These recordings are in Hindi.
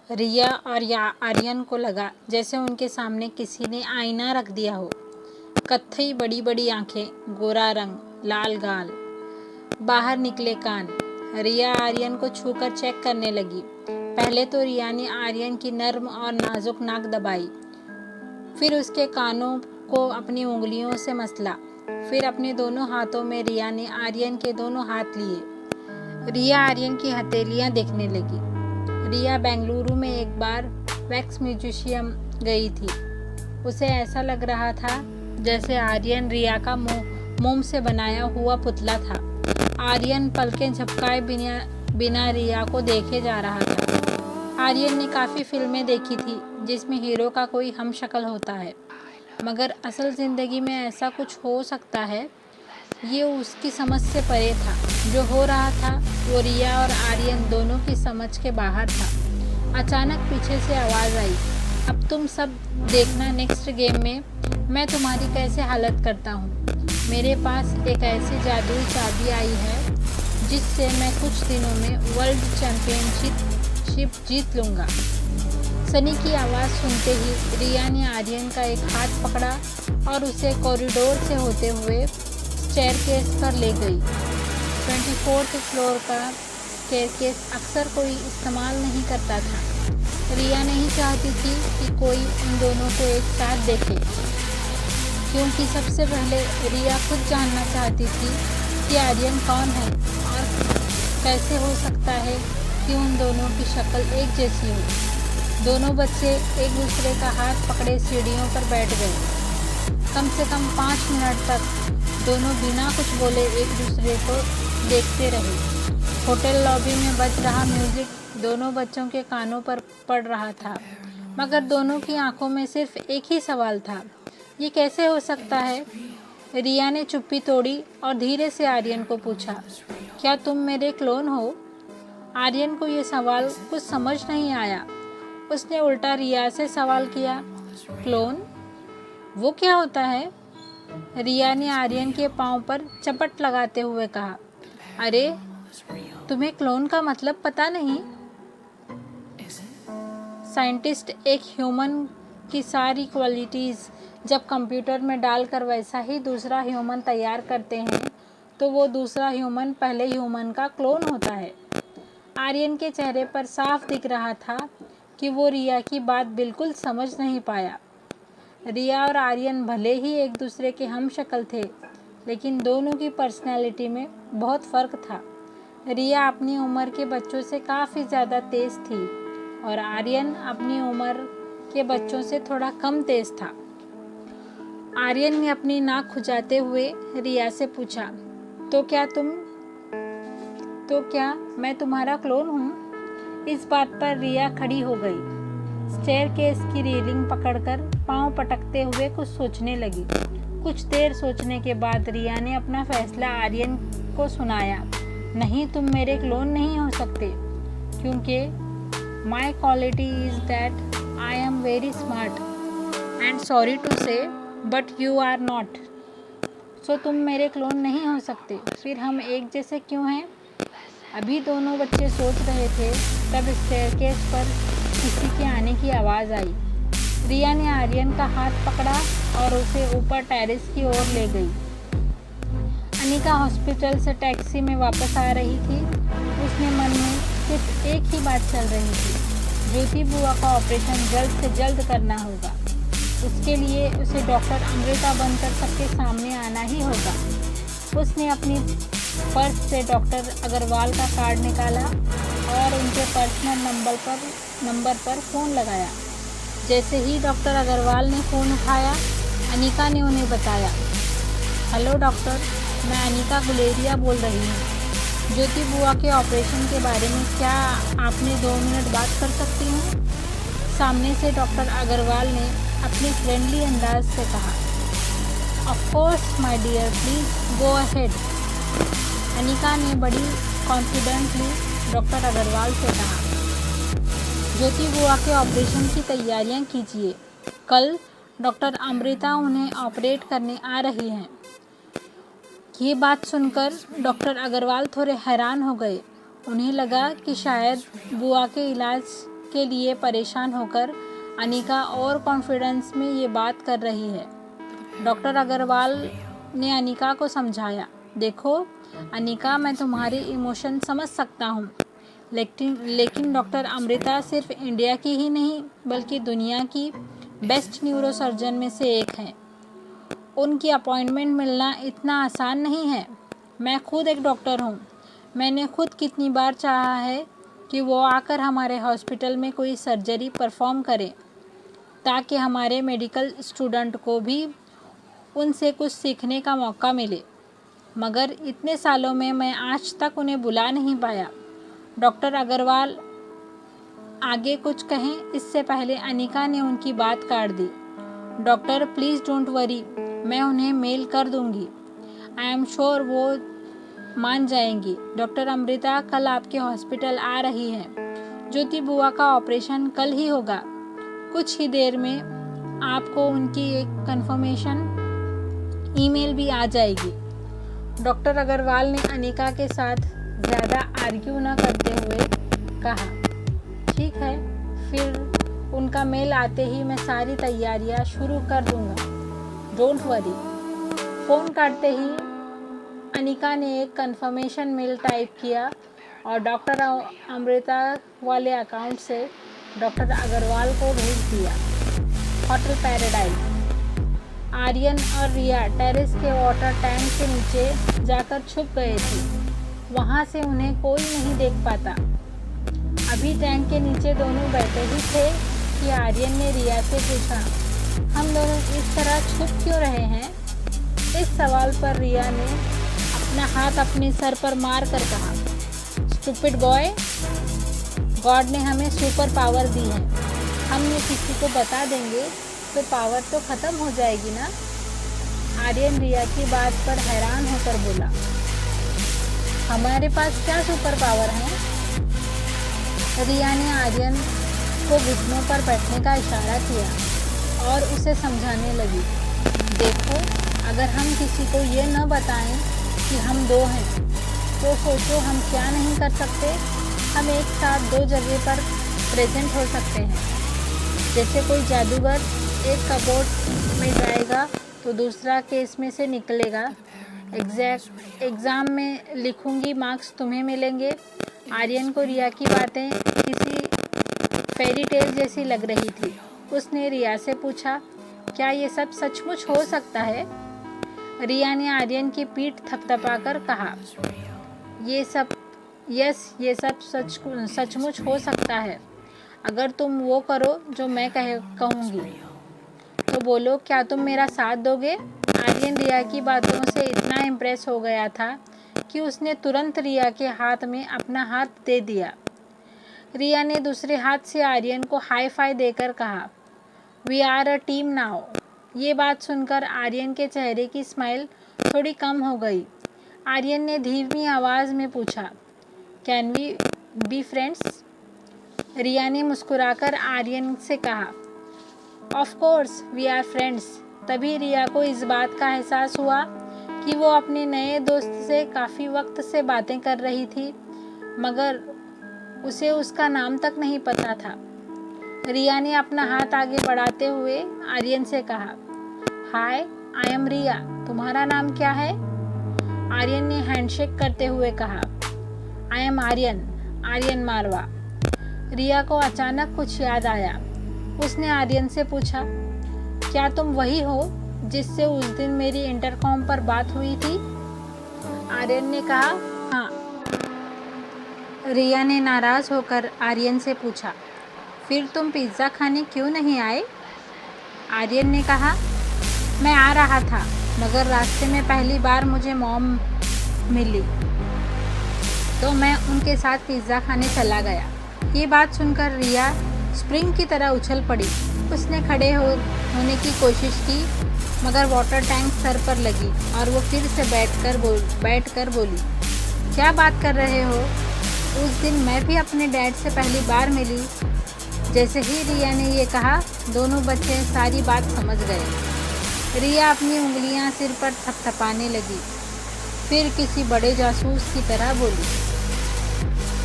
रिया और आर्यन को लगा जैसे उनके सामने किसी ने आईना रख दिया हो। कत्थई बड़ी बड़ी आंखें, गोरा रंग, लाल गाल, बाहर निकले कान। रिया आर्यन को छूकर चेक करने लगी। पहले तो रिया ने आर्यन की नर्म और नाजुक नाक दबाई, फिर उसके कानों को अपनी उंगलियों से मसला, फिर अपने दोनों हाथों में रिया ने आर्यन के दोनों हाथ लिए। रिया आर्यन की हथेलियां देखने लगी। रिया बेंगलुरु में एक बार वैक्स म्यूजियम गई थी। उसे ऐसा लग रहा था जैसे आर्यन रिया का मोम से बनाया हुआ पुतला था। आर्यन पलकें झपकाए बिना रिया को देखे जा रहा था। आर्यन ने काफ़ी फिल्में देखी थी जिसमें हीरो का कोई हमशक्ल होता है, मगर असल ज़िंदगी में ऐसा कुछ हो सकता है, ये उसकी समझ से परे था। जो हो रहा था वो रिया और आर्यन दोनों की समझ के बाहर था। अचानक पीछे से आवाज़ आई, अब तुम सब देखना नेक्स्ट गेम में मैं तुम्हारी कैसे हालत करता हूँ। मेरे पास एक ऐसी जादुई चाबी आई है जिससे मैं कुछ दिनों में वर्ल्ड चैम्पियनशिप जीत लूँगा। सनी की आवाज़ सुनते ही रिया ने आर्यन का एक हाथ पकड़ा और उसे कॉरिडोर से होते हुए स्टेयरकेस पर ले गई। 24th फ्लोर का स्टेयरकेस अक्सर कोई इस्तेमाल नहीं करता था। रिया नहीं चाहती थी कि कोई उन दोनों को एक साथ देखे, क्योंकि सबसे पहले रिया खुद जानना चाहती थी कि आर्यन कौन है और कैसे हो सकता है कि उन दोनों की शक्ल एक जैसी हो। दोनों बच्चे एक दूसरे का हाथ पकड़े सीढ़ियों पर बैठ गए। कम से कम 5 मिनट तक दोनों बिना कुछ बोले एक दूसरे को देखते रहे। होटल लॉबी में बज रहा म्यूजिक दोनों बच्चों के कानों पर पड़ रहा था, मगर दोनों की आंखों में सिर्फ एक ही सवाल था, ये कैसे हो सकता है। रिया ने चुप्पी तोड़ी और धीरे से आर्यन को पूछा, क्या तुम मेरे क्लोन हो। आर्यन को ये सवाल कुछ समझ नहीं आया। उसने उल्टा रिया से सवाल किया, क्लोन वो क्या होता है। रिया ने आर्यन के पांव पर चपट लगाते हुए कहा, अरे तुम्हें क्लोन का मतलब पता नहीं। साइंटिस्ट एक ह्यूमन की सारी क्वालिटीज़ जब कंप्यूटर में डालकर वैसा ही दूसरा ह्यूमन तैयार करते हैं तो वो दूसरा ह्यूमन पहले ह्यूमन का क्लोन होता है। आर्यन के चेहरे पर साफ दिख रहा था कि वो रिया की बात बिल्कुल समझ नहीं पाया। रिया और आर्यन भले ही एक दूसरे के हमशक्ल थे, लेकिन दोनों की पर्सनैलिटी में बहुत फ़र्क था। रिया अपनी उम्र के बच्चों से काफ़ी ज़्यादा तेज़ थी और आर्यन अपनी उम्र के बच्चों से थोड़ा कम तेज़ था। आर्यन ने अपनी नाक खुजाते हुए रिया से पूछा, तो क्या मैं तुम्हारा क्लोन हूँ। इस बात पर रिया खड़ी हो गई। स्टेयरकेस की रेलिंग पकड़कर पांव पटकते हुए कुछ सोचने लगी। कुछ देर सोचने के बाद रिया ने अपना फैसला आर्यन को सुनाया, नहीं तुम मेरे क्लोन नहीं हो सकते, क्योंकि my quality is that I am very smart and sorry to say but you are not. So तुम मेरे क्लोन नहीं हो सकते, फिर हम एक जैसे क्यों हैं। अभी दोनों बच्चे सोच रहे थे तब स्टेयरकेस पर किसी के आने की आवाज़ आई। रिया ने आर्यन का हाथ पकड़ा और उसे ऊपर टेरेस की ओर ले गई। अनिका हॉस्पिटल से टैक्सी में वापस आ रही थी। उसने मन में सिर्फ एक ही बात चल रही थी, ज्योति बुआ का ऑपरेशन जल्द से जल्द करना होगा। उसके लिए उसे डॉक्टर अमृता बनकर सबके सामने आना ही होगा। उसने अपनी पर्स से डॉक्टर अग्रवाल का कार्ड निकाला और उनके पर्सनल नंबर पर फ़ोन लगाया। जैसे ही डॉक्टर अग्रवाल ने फ़ोन उठाया, अनिका ने उन्हें बताया, हेलो डॉक्टर, मैं अनिका गुलेरिया बोल रही हूँ। ज्योति बुआ के ऑपरेशन के बारे में क्या आपने 2 मिनट बात कर सकती हूँ। सामने से डॉक्टर अग्रवाल ने अपने फ्रेंडली अंदाज से कहा, of course my dear, please go ahead. Anika ने बड़ी कॉन्फिडेंटली डॉक्टर अग्रवाल से कहा, ज्योति बुआ के ऑपरेशन की तैयारियां कीजिए, कल डॉक्टर अमृता उन्हें ऑपरेट करने आ रही हैं। ये बात सुनकर डॉक्टर अग्रवाल थोड़े हैरान हो गए। उन्हें लगा कि शायद बुआ के इलाज के लिए परेशान होकर अनिका और कॉन्फिडेंस में ये बात कर रही है। डॉक्टर अग्रवाल ने अनिका को समझाया, देखो अनिका, मैं तुम्हारे इमोशन समझ सकता हूँ, लेकिन डॉक्टर अमृता सिर्फ इंडिया की ही नहीं बल्कि दुनिया की बेस्ट न्यूरोसर्जन में से एक हैं। उनकी अपॉइंटमेंट मिलना इतना आसान नहीं है। मैं खुद एक डॉक्टर हूँ। मैंने खुद कितनी बार चाहा है कि वो आकर हमारे हॉस्पिटल में कोई सर्जरी परफॉर्म करें ताकि हमारे मेडिकल स्टूडेंट को भी उनसे कुछ सीखने का मौका मिले, मगर इतने सालों में मैं आज तक उन्हें बुला नहीं पाया। डॉक्टर अग्रवाल आगे कुछ कहें इससे पहले अनिका ने उनकी बात काट दी। डॉक्टर प्लीज़ डोंट वरी, मैं उन्हें मेल कर दूंगी। आई एम श्योर वो मान जाएंगी। डॉक्टर अमृता कल आपके हॉस्पिटल आ रही हैं। ज्योति बुआ का ऑपरेशन कल ही होगा। कुछ ही देर में आपको उनकी एक कंफर्मेशन ईमेल भी आ जाएगी। डॉक्टर अग्रवाल ने अनिका के साथ ज़्यादा आर्ग्यू न करते हुए कहा, ठीक है, फिर उनका मेल आते ही मैं सारी तैयारियां शुरू कर दूंगा, डोंट वरी। फ़ोन काटते ही अनिका ने एक कंफर्मेशन मेल टाइप किया और डॉक्टर अमृता वाले अकाउंट से डॉक्टर अग्रवाल को भेज दिया। Hotel paradise. आर्यन और रिया टेरेस के वाटर टैंक के नीचे जाकर छुप गए थे। वहाँ से उन्हें कोई नहीं देख पाता। अभी टैंक के नीचे दोनों बैठे ही थे कि आर्यन ने रिया से पूछा, हम दोनों इस तरह छुप क्यों रहे हैं? इस सवाल पर रिया ने अपना हाथ अपने सर पर मार कर कहा, स्टूपिड बॉय, गॉड ने हमें सुपर पावर दी है। हम ये किसी को बता देंगे तो पावर तो ख़त्म हो जाएगी ना। आर्यन रिया की बात पर हैरान होकर बोला, हमारे पास क्या सुपर पावर है? रिया ने आर्यन को घुटनों पर बैठने का इशारा किया और उसे समझाने लगी, देखो, अगर हम किसी को ये न बताएं कि हम दो हैं तो सोचो हम क्या नहीं कर सकते। हम एक साथ दो जगह पर प्रेजेंट हो सकते हैं। जैसे कोई जादूगर एक कबोर्ड में जाएगा तो दूसरा केस में से निकलेगा। एग्ज़ाम में लिखूंगी, मार्क्स तुम्हें मिलेंगे। आर्यन को रिया की बातें किसी फेरी टेल जैसी लग रही थी। उसने रिया से पूछा, क्या ये सब सचमुच हो सकता है? रिया ने आर्यन की पीठ थपथपाकर कहा, ये सब सचमुच हो सकता है अगर तुम वो करो जो मैं कहूँगी। तो बोलो, क्या तुम मेरा साथ दोगे? आर्यन रिया की बातों से इतना इम्प्रेस हो गया था कि उसने तुरंत रिया के हाथ में अपना हाथ दे दिया। रिया ने दूसरे हाथ से आर्यन को हाई फाई देकर कहा, we are a team now. ये बात सुनकर आर्यन के चेहरे की स्माइल थोड़ी कम हो गई। आर्यन ने धीमी आवाज़ में पूछा, can we be friends? Riya ने मुस्कुराकर आर्यन से कहा, of course we are friends. तभी रिया को इस बात का एहसास हुआ कि वो अपने नए दोस्त से काफ़ी वक्त से बातें कर रही थी, मगर उसे उसका नाम तक नहीं पता था। रिया ने अपना हाथ आगे बढ़ाते हुए आर्यन से कहा, हाय, आई एम रिया, तुम्हारा नाम क्या है? आर्यन ने हैंडशेक करते हुए कहा, आई एम आर्यन मारवा। रिया को अचानक कुछ याद आया। उसने आर्यन से पूछा, क्या तुम वही हो जिससे उस दिन मेरी इंटरकॉम पर बात हुई थी? आर्यन ने कहा, हाँ। रिया ने नाराज़ होकर आर्यन से पूछा, फिर तुम पिज़्ज़ा खाने क्यों नहीं आए? आर्यन ने कहा, मैं आ रहा था, मगर रास्ते में पहली बार मुझे मॉम मिली तो मैं उनके साथ पिज़्ज़ा खाने चला गया। ये बात सुनकर रिया स्प्रिंग की तरह उछल पड़ी। उसने खड़े होने की कोशिश की, मगर वाटर टैंक सर पर लगी और वो फिर से बैठकर बोली, क्या बात कर रहे हो? उस दिन मैं भी अपने डैड से पहली बार मिली। जैसे ही रिया ने ये कहा, दोनों बच्चे सारी बात समझ गए। रिया अपनी उंगलियां सिर पर थपथपाने लगी, फिर किसी बड़े जासूस की तरह बोली,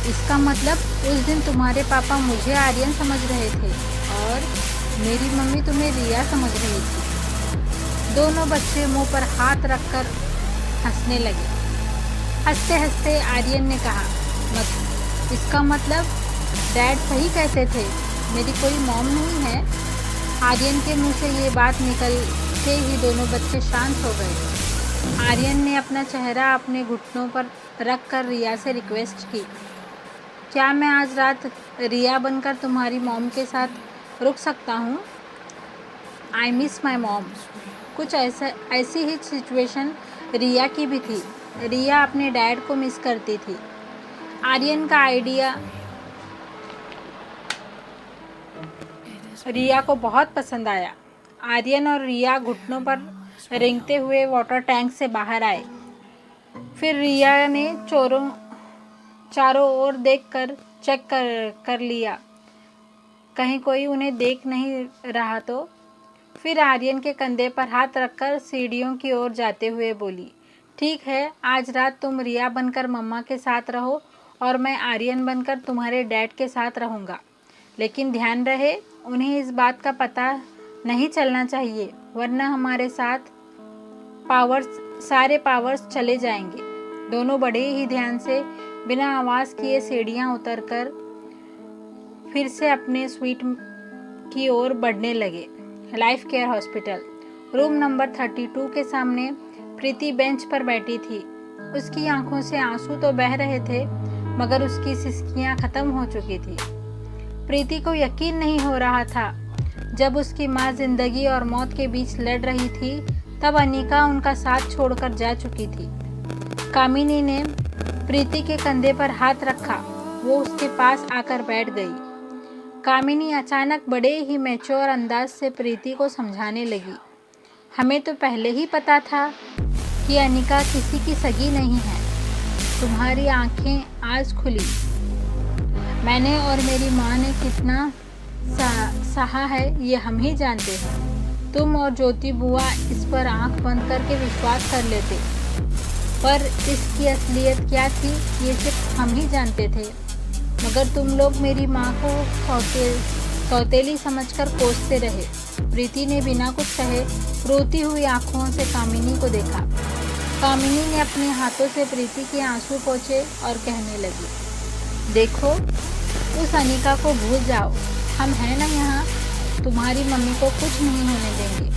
इसका मतलब उस दिन तुम्हारे पापा मुझे आर्यन समझ रहे थे और मेरी मम्मी तुम्हें रिया समझ रही थी। दोनों बच्चे मुंह पर हाथ रखकर हंसने लगे। हंसते हंसते आर्यन ने कहा, इसका मतलब डैड सही कहते थे, मेरी कोई मॉम नहीं है। आर्यन के मुंह से ये बात निकलते ही दोनों बच्चे शांत हो गए। आर्यन ने अपना चेहरा अपने घुटनों पर रख कर रिया से रिक्वेस्ट की, क्या मैं आज रात रिया बनकर तुम्हारी मॉम के साथ रुक सकता हूँ? I miss my mom. कुछ ऐसी ही सिचुएशन रिया की भी थी। रिया अपने डैड को मिस करती थी। आर्यन का आइडिया रिया को बहुत पसंद आया। आर्यन और रिया घुटनों पर रेंगते हुए वाटर टैंक से बाहर आए। फिर रिया ने चारों ओर देखकर चेक कर लिया, कहीं कोई उन्हें देख नहीं रहा तो। फिर आर्यन के कंधे पर हाथ रखकर सीढ़ियों की ओर जाते हुए बोली, ठीक है, आज रात तुम रिया बनकर मम्मा के साथ रहो और मैं आर्यन बनकर तुम्हारे डैड के साथ रहूँगा। लेकिन ध्यान रहे, उन्हें इस बात का पता नहीं चलना चाहिए, वरना हमारे सारे पावर्स चले जाएंगे। दोनों बड़े ही ध्यान से बिना आवाज़ किए सीढ़ियाँ उतरकर फिर से अपने स्वीट की ओर बढ़ने लगे। Life care hospital, room number 32 के सामने प्रीति बेंच पर बैठी थी। उसकी आंखों से आंसू तो बह रहे थे, मगर उसकी सिसकियाँ खत्म हो चुकी थी। प्रीति को यकीन नहीं हो रहा था। जब उसकी माँ जिंदगी और मौत के बीच लड़ रही थी, तब अनिका उनका साथ छोड़कर जा चुकी थी। कामिनी ने प्रीति के कंधे पर हाथ रखा। वो उसके पास आकर बैठ गई। कामिनी अचानक बड़े ही मैच्योर अंदाज से प्रीति को समझाने लगी, हमें तो पहले ही पता था कि अनिका किसी की सगी नहीं है। तुम्हारी आंखें आज खुली। मैंने और मेरी माँ ने कितना सहा है ये हम ही जानते हैं। तुम और ज्योति बुआ इस पर आंख बंद करके विश्वास कर लेते, पर इसकी असलियत क्या थी ये सिर्फ हम ही जानते थे। मगर तुम लोग मेरी माँ को सौतेली समझकर कोसते रहे। प्रीति ने बिना कुछ कहे रोती हुई आंखों से कामिनी को देखा। कामिनी ने अपने हाथों से प्रीति के आंसू पोंछे और कहने लगी, देखो, उस अनिका को भूल जाओ, हम हैं ना यहाँ, तुम्हारी मम्मी को कुछ नहीं होने देंगे।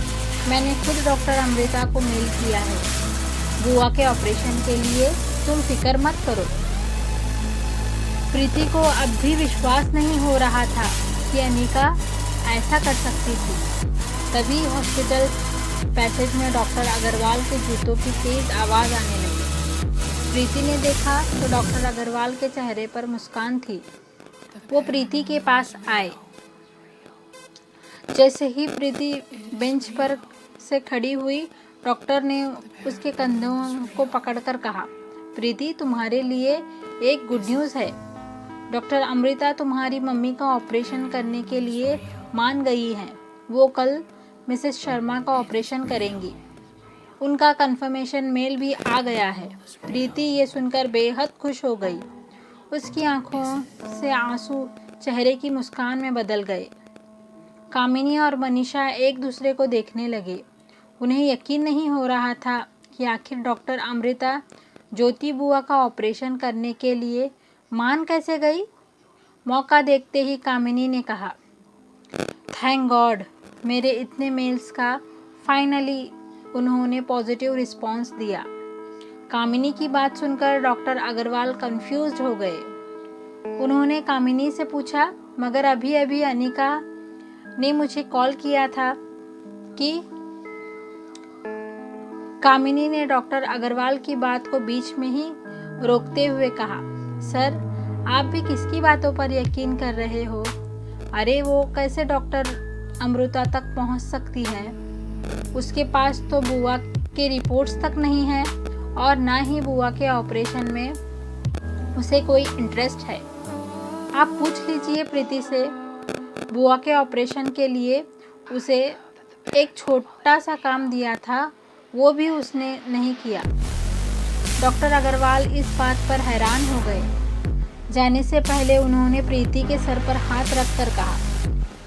मैंने खुद डॉक्टर अमृता को मेल किया है बुआ के ऑपरेशन के लिए, तुम फिक्र मत करो। प्रीति को अब भी विश्वास नहीं हो रहा था कि अनिका ऐसा कर सकती थी। तभी हॉस्पिटल पैसेज में डॉक्टर अग्रवाल के जूतों की तेज आवाज़ आने लगी। प्रीति ने देखा तो डॉक्टर अग्रवाल के चेहरे पर मुस्कान थी। वो प्रीति के पास आए। जैसे ही प्रीति बेंच पर से खड़ी हुई, डॉक्टर ने उसके कंधों को पकड़कर कहा, प्रीति, तुम्हारे लिए एक गुड न्यूज़ है। डॉक्टर अमृता तुम्हारी मम्मी का ऑपरेशन करने के लिए मान गई हैं। वो कल मिसेस शर्मा का ऑपरेशन करेंगी। उनका कंफर्मेशन मेल भी आ गया है। प्रीति ये सुनकर बेहद खुश हो गई। उसकी आंखों से आंसू चेहरे की मुस्कान में बदल गए। कामिनी और मनीषा एक दूसरे को देखने लगे। उन्हें यकीन नहीं हो रहा था कि आखिर डॉक्टर अमृता ज्योति बुआ का ऑपरेशन करने के लिए मान कैसे गई। मौका देखते ही कामिनी ने कहा, थैंक गॉड, मेरे इतने मेल्स का फाइनली उन्होंने पॉजिटिव रिस्पांस दिया। कामिनी की बात सुनकर डॉक्टर अग्रवाल कंफ्यूज्ड हो गए। उन्होंने कामिनी से पूछा, मगर अभी अभी अनिका ने मुझे कॉल किया था कि। कामिनी ने डॉक्टर अग्रवाल की बात को बीच में ही रोकते हुए कहा, सर, आप भी किसकी बातों पर यकीन कर रहे हो? अरे वो कैसे डॉक्टर अमृता तक पहुंच सकती है? उसके पास तो बुआ के रिपोर्ट्स तक नहीं है और ना ही बुआ के ऑपरेशन में उसे कोई इंटरेस्ट है। आप पूछ लीजिए प्रीति से। बुआ के ऑपरेशन के लिए उसे एक छोटा सा काम दिया था, वो भी उसने नहीं किया। डॉक्टर अग्रवाल इस बात पर हैरान हो गए। जाने से पहले उन्होंने प्रीति के सर पर हाथ रखकर कहा,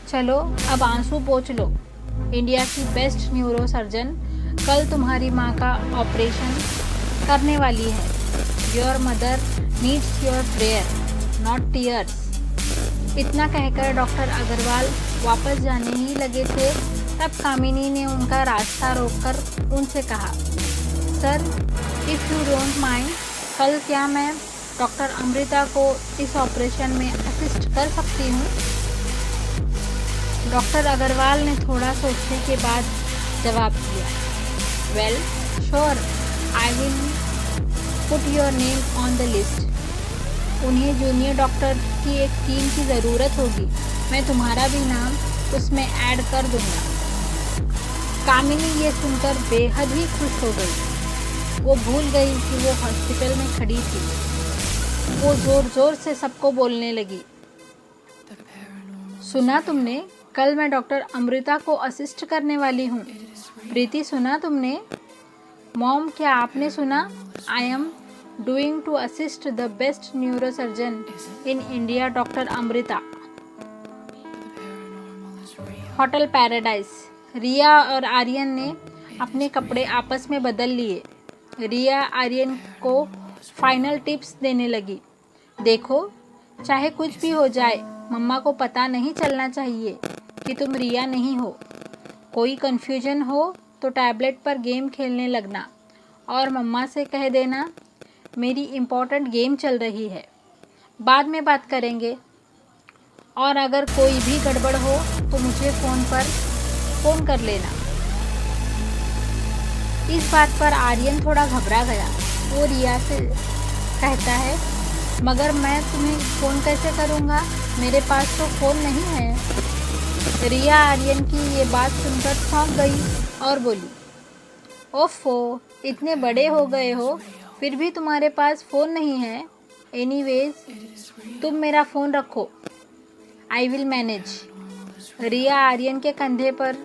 चलो अब आंसू पोंछ लो। इंडिया की बेस्ट न्यूरो सर्जन कल तुम्हारी माँ का ऑपरेशन करने वाली है। Your mother needs your prayer not tears. इतना कहकर डॉक्टर अग्रवाल वापस जाने ही लगे थे, तब कामिनी ने उनका रास्ता रोककर उनसे कहा, sir if you don't mind, कल क्या मैं डॉक्टर अमृता को इस ऑपरेशन में असिस्ट कर सकती हूँ? डॉक्टर अग्रवाल ने थोड़ा सोचने के बाद जवाब दिया, well sure, I will put your name on the list. उन्हें जूनियर डॉक्टर की एक टीम की ज़रूरत होगी, मैं तुम्हारा भी नाम उसमें ऐड कर दूंगा। कामिनी ये सुनकर बेहद ही खुश हो गई। वो भूल गई कि वो हॉस्पिटल में खड़ी थी। वो ज़ोर ज़ोर से सबको बोलने लगी, सुना तुमने, कल मैं डॉक्टर अमृता को असिस्ट करने वाली हूँ। प्रीति सुना तुमने? मॉम क्या आपने सुना? I am doing to assist the best neurosurgeon in India doctor Amrita. Hotel paradise. Riya और आर्यन ने अपने कपड़े आपस में बदल लिए। रिया आर्यन को फाइनल टिप्स देने लगी, देखो चाहे कुछ भी हो जाए, मम्मा को पता नहीं चलना चाहिए कि तुम रिया नहीं हो। कोई कन्फ्यूजन हो तो टैबलेट पर गेम खेलने लगना और मम्मा से कह देना मेरी इम्पोर्टेंट गेम चल रही है, बाद में बात करेंगे। और अगर कोई भी गड़बड़ हो तो मुझे फ़ोन कर लेना। इस बात पर आर्यन थोड़ा घबरा गया। वो रिया से कहता है, मगर मैं तुम्हें फ़ोन कैसे करूँगा, मेरे पास तो फ़ोन नहीं है। रिया आर्यन की ये बात सुनकर चौंक गई और बोली, ओफो, इतने बड़े हो गए हो फिर भी तुम्हारे पास फ़ोन नहीं है। एनीवेज तुम मेरा फ़ोन रखो, आई विल मैनेज। रिया आर्यन के कंधे पर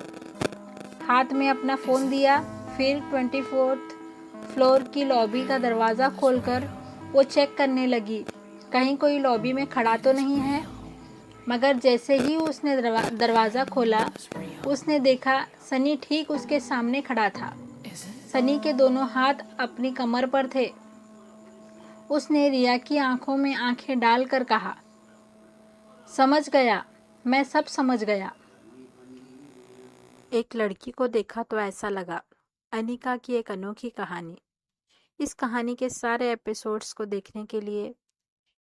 हाथ में अपना फ़ोन दिया। फिर 24th फ्लोर की लॉबी का दरवाज़ा खोलकर वो चेक करने लगी, कहीं कोई लॉबी में खड़ा तो नहीं है। मगर जैसे ही उसने दरवाज़ा खोला, उसने देखा सनी ठीक उसके सामने खड़ा था। सनी के दोनों हाथ अपनी कमर पर थे। उसने रिया की आंखों में आंखें डालकर कहा, समझ गया, मैं सब समझ गया। एक लड़की को देखा तो ऐसा लगा, अनिका की एक अनोखी कहानी। इस कहानी के सारे एपिसोड्स को देखने के लिए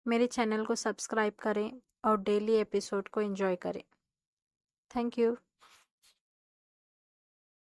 मेरे चैनल को सब्सक्राइब करें और डेली एपिसोड को एंजॉय करें। Thank you.